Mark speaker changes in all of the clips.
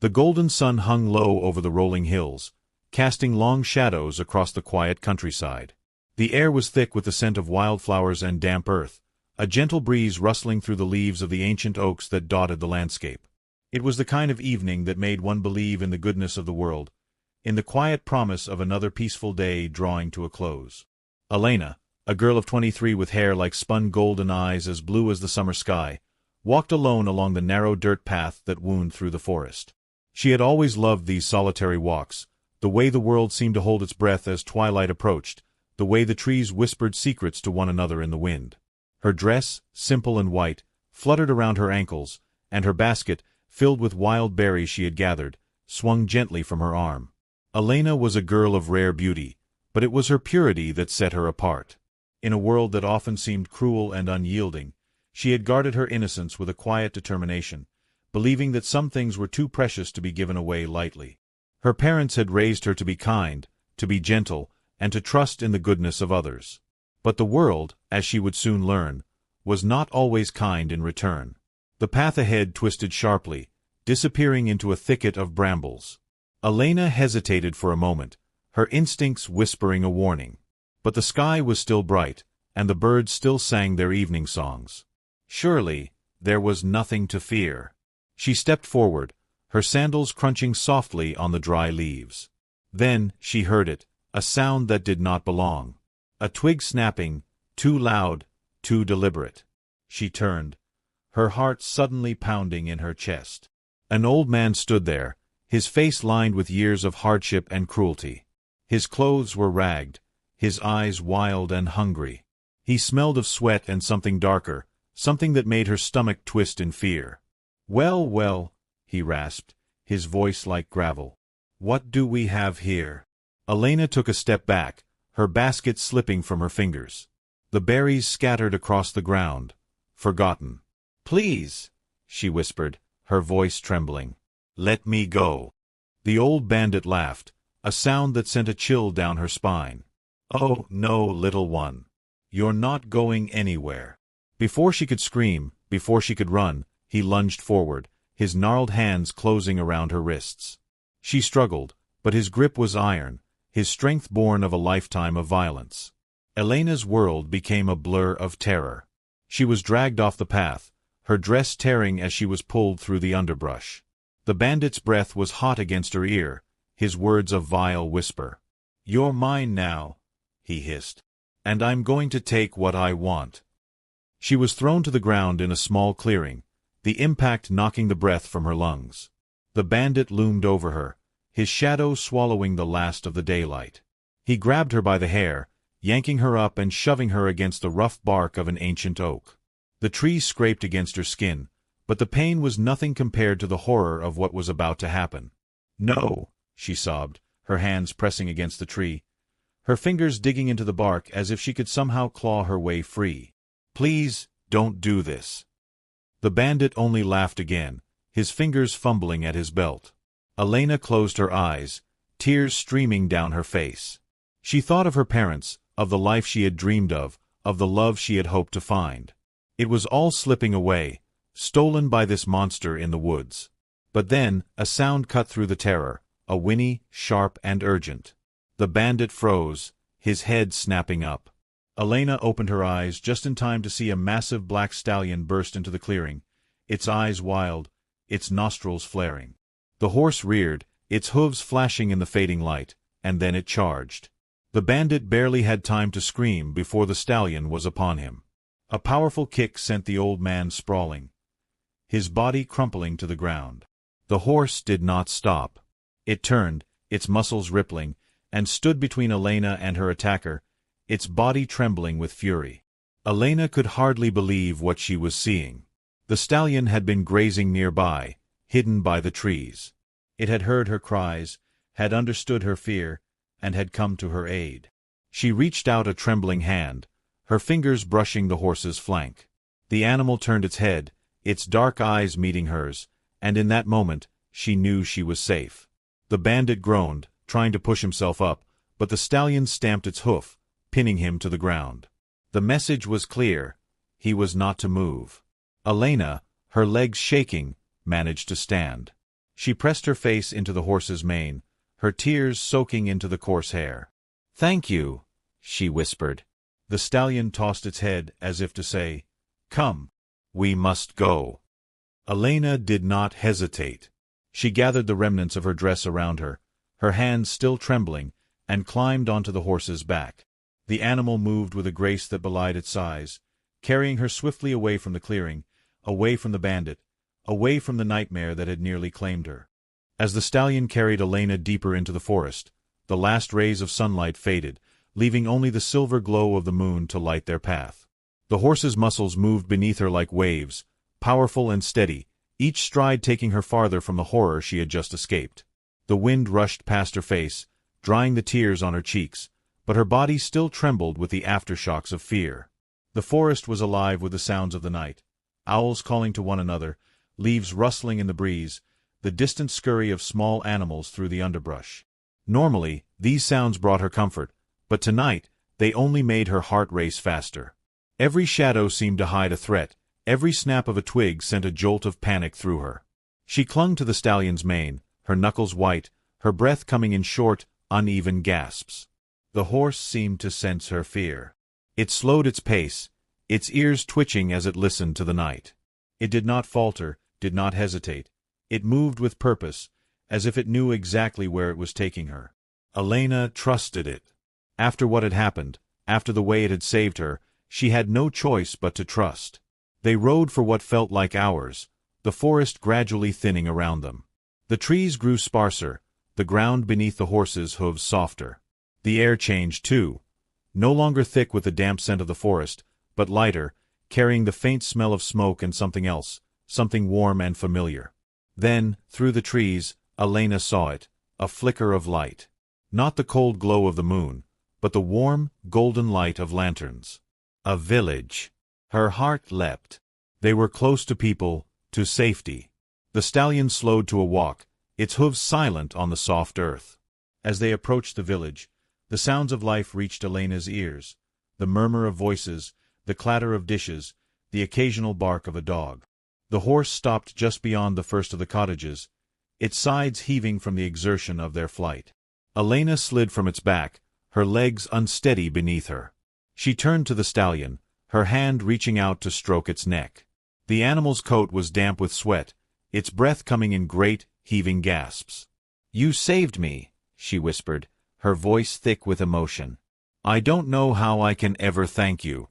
Speaker 1: The golden sun hung low over the rolling hills, casting long shadows across the quiet countryside. The air was thick with the scent of wildflowers and damp earth, a gentle breeze rustling through the leaves of the ancient oaks that dotted the landscape. It was the kind of evening that made one believe in the goodness of the world, in the quiet promise of another peaceful day drawing to a close. Elena, a girl of 23 with hair like spun gold and eyes as blue as the summer sky, walked alone along the narrow dirt path that wound through the forest. She had always loved these solitary walks, the way the world seemed to hold its breath as twilight approached, the way the trees whispered secrets to one another in the wind. Her dress, simple and white, fluttered around her ankles, and her basket, filled with wild berries she had gathered, swung gently from her arm. Elena was a girl of rare beauty, but it was her purity that set her apart. In a world that often seemed cruel and unyielding, she had guarded her innocence with a quiet determination, believing that some things were too precious to be given away lightly. Her parents had raised her to be kind, to be gentle, and to trust in the goodness of others. But the world, as she would soon learn, was not always kind in return. The path ahead twisted sharply, disappearing into a thicket of brambles. Elena hesitated for a moment, her instincts whispering a warning. But the sky was still bright, and the birds still sang their evening songs. Surely, there was nothing to fear. She stepped forward, her sandals crunching softly on the dry leaves. Then she heard it, a sound that did not belong. A twig snapping, too loud, too deliberate. She turned, her heart suddenly pounding in her chest. An old man stood there, his face lined with years of hardship and cruelty. His clothes were ragged, his eyes wild and hungry. He smelled of sweat and something darker, something that made her stomach twist in fear. "Well, well," he rasped, his voice like gravel. "What do we have here?" Elena took a step back, her basket slipping from her fingers. The berries scattered across the ground, forgotten. "Please," she whispered, her voice trembling. "Let me go." The old bandit laughed, a sound that sent a chill down her spine. "Oh, no, little one. You're not going anywhere." Before she could scream, before she could run, he lunged forward, his gnarled hands closing around her wrists. She struggled, but his grip was iron, his strength born of a lifetime of violence. Elena's world became a blur of terror. She was dragged off the path, her dress tearing as she was pulled through the underbrush. The bandit's breath was hot against her ear, his words a vile whisper. "You're mine now," he hissed. "And I'm going to take what I want." She was thrown to the ground in a small clearing, the impact knocking the breath from her lungs. The bandit loomed over her, his shadow swallowing the last of the daylight. He grabbed her by the hair, yanking her up and shoving her against the rough bark of an ancient oak. The tree scraped against her skin, but the pain was nothing compared to the horror of what was about to happen. "No," she sobbed, her hands pressing against the tree, her fingers digging into the bark as if she could somehow claw her way free. "Please, don't do this." The bandit only laughed again, his fingers fumbling at his belt. Elena closed her eyes, tears streaming down her face. She thought of her parents, of the life she had dreamed of the love she had hoped to find. It was all slipping away, stolen by this monster in the woods. But then, a sound cut through the terror, a whinny, sharp and urgent. The bandit froze, his head snapping up. Elena opened her eyes just in time to see a massive black stallion burst into the clearing, its eyes wild, its nostrils flaring. The horse reared, its hooves flashing in the fading light, and then it charged. The bandit barely had time to scream before the stallion was upon him. A powerful kick sent the old man sprawling, his body crumpling to the ground. The horse did not stop. It turned, its muscles rippling, and stood between Elena and her attacker, its body trembling with fury. Elena could hardly believe what she was seeing. The stallion had been grazing nearby, hidden by the trees. It had heard her cries, had understood her fear, and had come to her aid. She reached out a trembling hand, her fingers brushing the horse's flank. The animal turned its head, its dark eyes meeting hers, and in that moment, she knew she was safe. The bandit groaned, trying to push himself up, but the stallion stamped its hoof, pinning him to the ground. The message was clear. He was not to move. Elena, her legs shaking, managed to stand. She pressed her face into the horse's mane, her tears soaking into the coarse hair. "Thank you," she whispered. The stallion tossed its head as if to say, "Come, we must go." Elena did not hesitate. She gathered the remnants of her dress around her, her hands still trembling, and climbed onto the horse's back. The animal moved with a grace that belied its size, carrying her swiftly away from the clearing, away from the bandit, away from the nightmare that had nearly claimed her. As the stallion carried Elena deeper into the forest, the last rays of sunlight faded, leaving only the silver glow of the moon to light their path. The horse's muscles moved beneath her like waves, powerful and steady, each stride taking her farther from the horror she had just escaped. The wind rushed past her face, drying the tears on her cheeks, but her body still trembled with the aftershocks of fear. The forest was alive with the sounds of the night, owls calling to one another, leaves rustling in the breeze, the distant scurry of small animals through the underbrush. Normally, these sounds brought her comfort, but tonight they only made her heart race faster. Every shadow seemed to hide a threat, every snap of a twig sent a jolt of panic through her. She clung to the stallion's mane, her knuckles white, her breath coming in short, uneven gasps. The horse seemed to sense her fear. It slowed its pace, its ears twitching as it listened to the night. It did not falter, did not hesitate. It moved with purpose, as if it knew exactly where it was taking her. Elena trusted it. After what had happened, after the way it had saved her, she had no choice but to trust. They rode for what felt like hours, the forest gradually thinning around them. The trees grew sparser, the ground beneath the horses' hooves softer. The air changed too, no longer thick with the damp scent of the forest, but lighter, carrying the faint smell of smoke and something else, something warm and familiar. Then, through the trees, Elena saw it, a flicker of light. Not the cold glow of the moon, but the warm, golden light of lanterns. A village. Her heart leapt. They were close to people, to safety. The stallion slowed to a walk, its hooves silent on the soft earth. As they approached the village, the sounds of life reached Elena's ears, the murmur of voices, the clatter of dishes, the occasional bark of a dog. The horse stopped just beyond the first of the cottages, its sides heaving from the exertion of their flight. Elena slid from its back, her legs unsteady beneath her. She turned to the stallion, her hand reaching out to stroke its neck. The animal's coat was damp with sweat, its breath coming in great, heaving gasps. "You saved me," she whispered, her voice thick with emotion. "I don't know how I can ever thank you."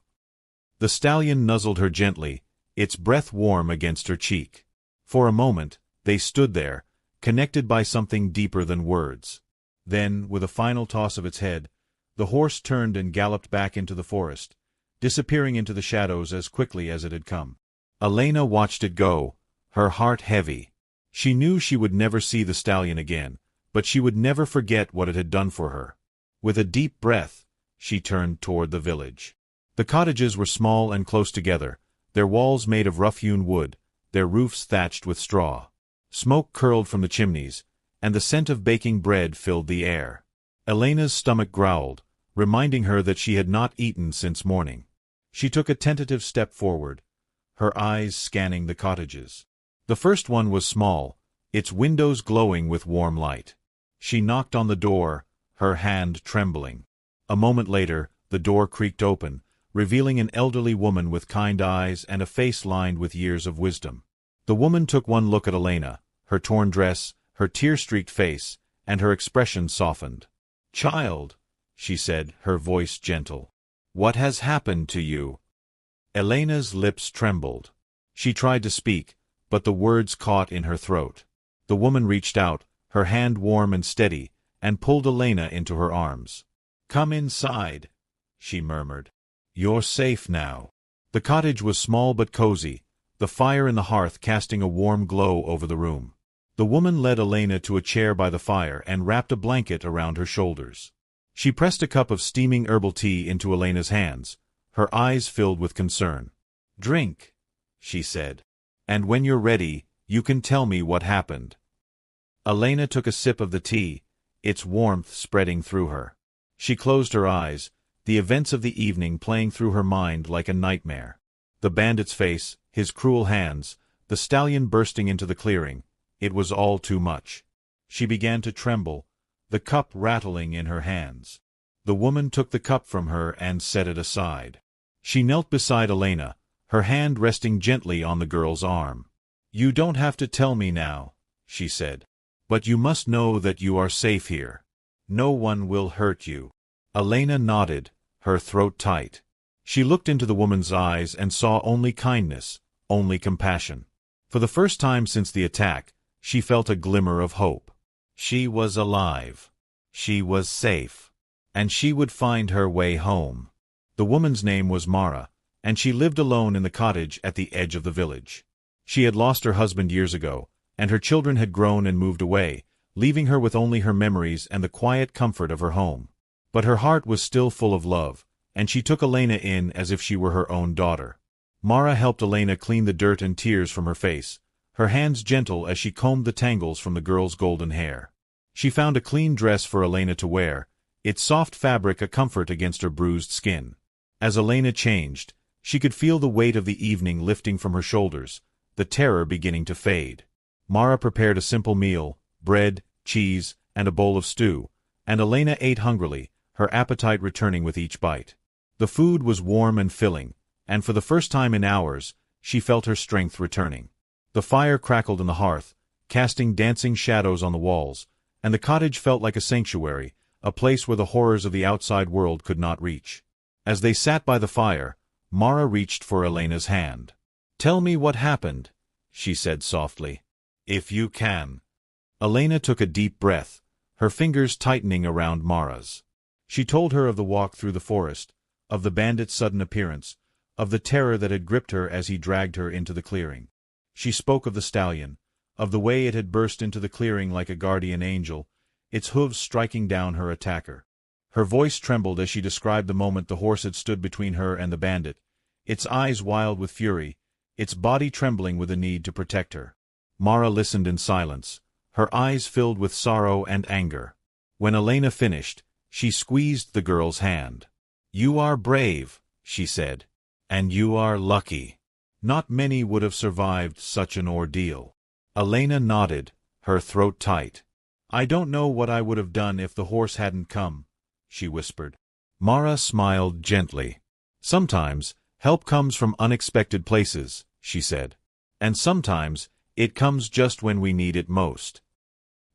Speaker 1: The stallion nuzzled her gently, its breath warm against her cheek. For a moment, they stood there, connected by something deeper than words. Then, with a final toss of its head, the horse turned and galloped back into the forest, disappearing into the shadows as quickly as it had come. Elena watched it go, her heart heavy. She knew she would never see the stallion again, but she would never forget what it had done for her. With a deep breath, she turned toward the village. The cottages were small and close together, their walls made of rough-hewn wood, their roofs thatched with straw. Smoke curled from the chimneys, and the scent of baking bread filled the air. Elena's stomach growled, reminding her that she had not eaten since morning. She took a tentative step forward, her eyes scanning the cottages. The first one was small, its windows glowing with warm light. She knocked on the door, her hand trembling. A moment later, the door creaked open, revealing an elderly woman with kind eyes and a face lined with years of wisdom. The woman took one look at Elena, her torn dress, her tear-streaked face, and her expression softened. "Child," she said, her voice gentle, "what has happened to you?" Elena's lips trembled. She tried to speak, but the words caught in her throat. The woman reached out, her hand warm and steady, and pulled Elena into her arms. "Come inside," she murmured. "You're safe now." The cottage was small but cozy, the fire in the hearth casting a warm glow over the room. The woman led Elena to a chair by the fire and wrapped a blanket around her shoulders. She pressed a cup of steaming herbal tea into Elena's hands, her eyes filled with concern. "Drink," she said. "And when you're ready, you can tell me what happened." Elena took a sip of the tea, its warmth spreading through her. She closed her eyes, the events of the evening playing through her mind like a nightmare. The bandit's face, his cruel hands, the stallion bursting into the clearing, It was all too much. She began to tremble, the cup rattling in her hands. The woman took the cup from her and set it aside. She knelt beside Elena, her hand resting gently on the girl's arm. "You don't have to tell me now," she said. "But you must know that you are safe here. No one will hurt you." Elena nodded, her throat tight. She looked into the woman's eyes and saw only kindness, only compassion. For the first time since the attack, she felt a glimmer of hope. She was alive. She was safe. And she would find her way home. The woman's name was Mara, and she lived alone in the cottage at the edge of the village. She had lost her husband years ago, and her children had grown and moved away, leaving her with only her memories and the quiet comfort of her home. But her heart was still full of love, and she took Elena in as if she were her own daughter. Mara helped Elena clean the dirt and tears from her face, her hands gentle as she combed the tangles from the girl's golden hair. She found a clean dress for Elena to wear, its soft fabric a comfort against her bruised skin. As Elena changed, she could feel the weight of the evening lifting from her shoulders, the terror beginning to fade. Mara prepared a simple meal, bread, cheese, and a bowl of stew, and Elena ate hungrily, her appetite returning with each bite. The food was warm and filling, and for the first time in hours, she felt her strength returning. The fire crackled in the hearth, casting dancing shadows on the walls, and the cottage felt like a sanctuary, a place where the horrors of the outside world could not reach. As they sat by the fire, Mara reached for Elena's hand. "Tell me what happened," she said softly. "If you can." Elena took a deep breath, her fingers tightening around Mara's. She told her of the walk through the forest, of the bandit's sudden appearance, of the terror that had gripped her as he dragged her into the clearing. She spoke of the stallion, of the way it had burst into the clearing like a guardian angel, its hooves striking down her attacker. Her voice trembled as she described the moment the horse had stood between her and the bandit, its eyes wild with fury, its body trembling with the need to protect her. Mara listened in silence, her eyes filled with sorrow and anger. When Elena finished, she squeezed the girl's hand. "You are brave," she said, "and you are lucky. Not many would have survived such an ordeal." Elena nodded, her throat tight. "I don't know what I would have done if the horse hadn't come," she whispered. Mara smiled gently. "Sometimes, help comes from unexpected places," she said. "And sometimes, it comes just when we need it most."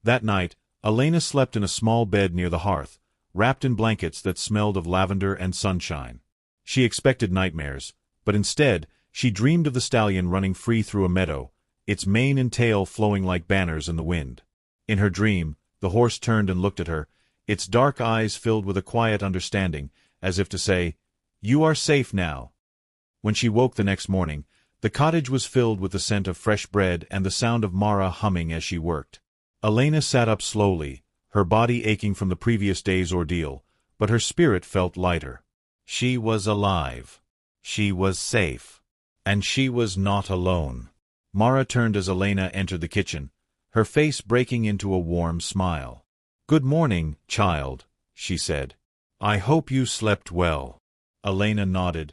Speaker 1: That night, Elena slept in a small bed near the hearth, wrapped in blankets that smelled of lavender and sunshine. She expected nightmares, but instead, she dreamed of the stallion running free through a meadow, its mane and tail flowing like banners in the wind. In her dream, the horse turned and looked at her, its dark eyes filled with a quiet understanding, as if to say, "You are safe now." When she woke the next morning, the cottage was filled with the scent of fresh bread and the sound of Mara humming as she worked. Elena sat up slowly, her body aching from the previous day's ordeal, but her spirit felt lighter. She was alive. She was safe. And she was not alone. Mara turned as Elena entered the kitchen, her face breaking into a warm smile. "Good morning, child," she said. "I hope you slept well." Elena nodded,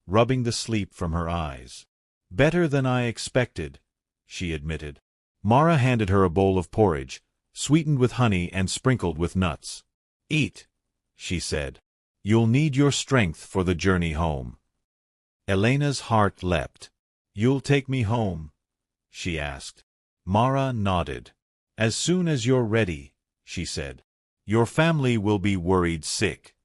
Speaker 1: rubbing the sleep from her eyes. "Better than I expected," she admitted. Mara handed her a bowl of porridge, sweetened with honey and sprinkled with nuts. "Eat," she said. "You'll need your strength for the journey home." Elena's heart leapt. "You'll take me home?" she asked. Mara nodded. "As soon as you're ready," she said. "Your family will be worried sick."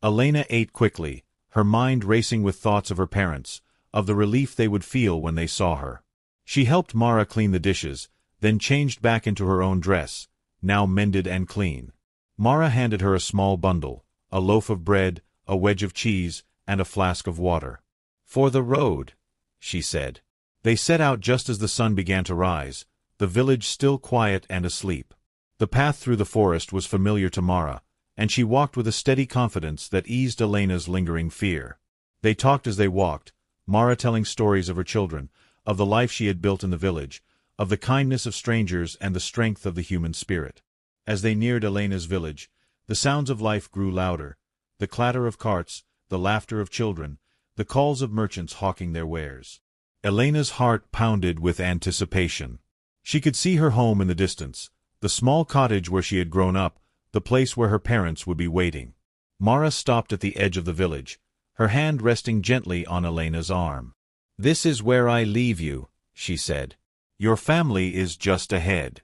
Speaker 1: Elena ate quickly, her mind racing with thoughts of her parents, of the relief they would feel when they saw her. She helped Mara clean the dishes, then changed back into her own dress, now mended and clean. Mara handed her a small bundle, a loaf of bread, a wedge of cheese, and a flask of water. "For the road," she said. They set out just as the sun began to rise, the village still quiet and asleep. The path through the forest was familiar to Mara, and she walked with a steady confidence that eased Elena's lingering fear. They talked as they walked, Mara telling stories of her children, of the life she had built in the village, of the kindness of strangers and the strength of the human spirit. As they neared Elena's village, the sounds of life grew louder, the clatter of carts, the laughter of children, the calls of merchants hawking their wares. Elena's heart pounded with anticipation. She could see her home in the distance, the small cottage where she had grown up, the place where her parents would be waiting. Mara stopped at the edge of the village, her hand resting gently on Elena's arm. "This is where I leave you," she said. "Your family is just ahead."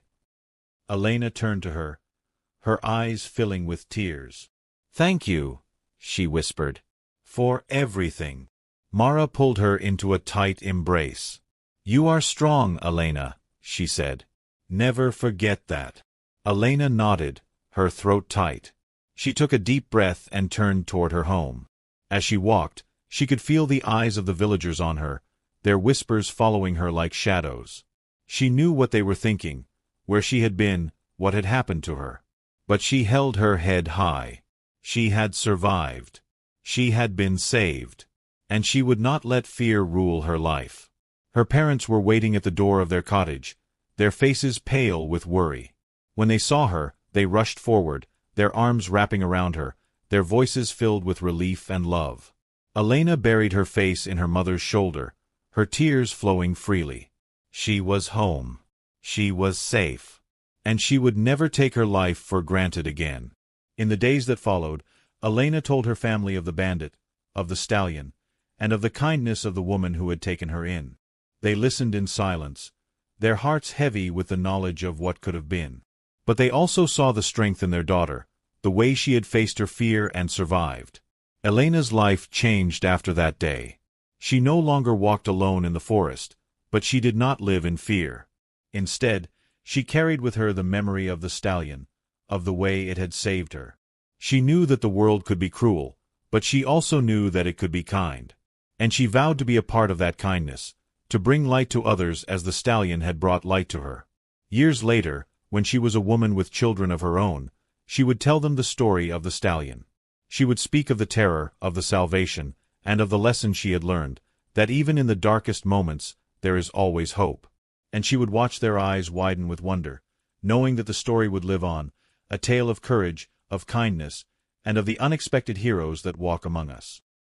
Speaker 1: Elena turned to her, her eyes filling with tears. "Thank you," she whispered, "for everything." Mara pulled her into a tight embrace. "You are strong, Elena," she said. "Never forget that." Elena nodded, her throat tight. She took a deep breath and turned toward her home. As she walked, she could feel the eyes of the villagers on her, their whispers following her like shadows. She knew what they were thinking, where she had been, what had happened to her. But she held her head high. She had survived. She had been saved. And she would not let fear rule her life. Her parents were waiting at the door of their cottage, their faces pale with worry. When they saw her, they rushed forward, their arms wrapping around her, their voices filled with relief and love. Elena buried her face in her mother's shoulder, her tears flowing freely. She was home. She was safe. And she would never take her life for granted again. In the days that followed, Elena told her family of the bandit, of the stallion, and of the kindness of the woman who had taken her in. They listened in silence, their hearts heavy with the knowledge of what could have been. But they also saw the strength in their daughter, the way she had faced her fear and survived. Elena's life changed after that day. She no longer walked alone in the forest, but she did not live in fear. Instead, she carried with her the memory of the stallion, of the way it had saved her. She knew that the world could be cruel, but she also knew that it could be kind. And she vowed to be a part of that kindness, to bring light to others as the stallion had brought light to her. Years later, when she was a woman with children of her own, she would tell them the story of the stallion. She would speak of the terror, of the salvation, and of the lesson she had learned, that even in the darkest moments, there is always hope. And she would watch their eyes widen with wonder, knowing that the story would live on, a tale of courage, of kindness, and of the unexpected heroes that walk among us.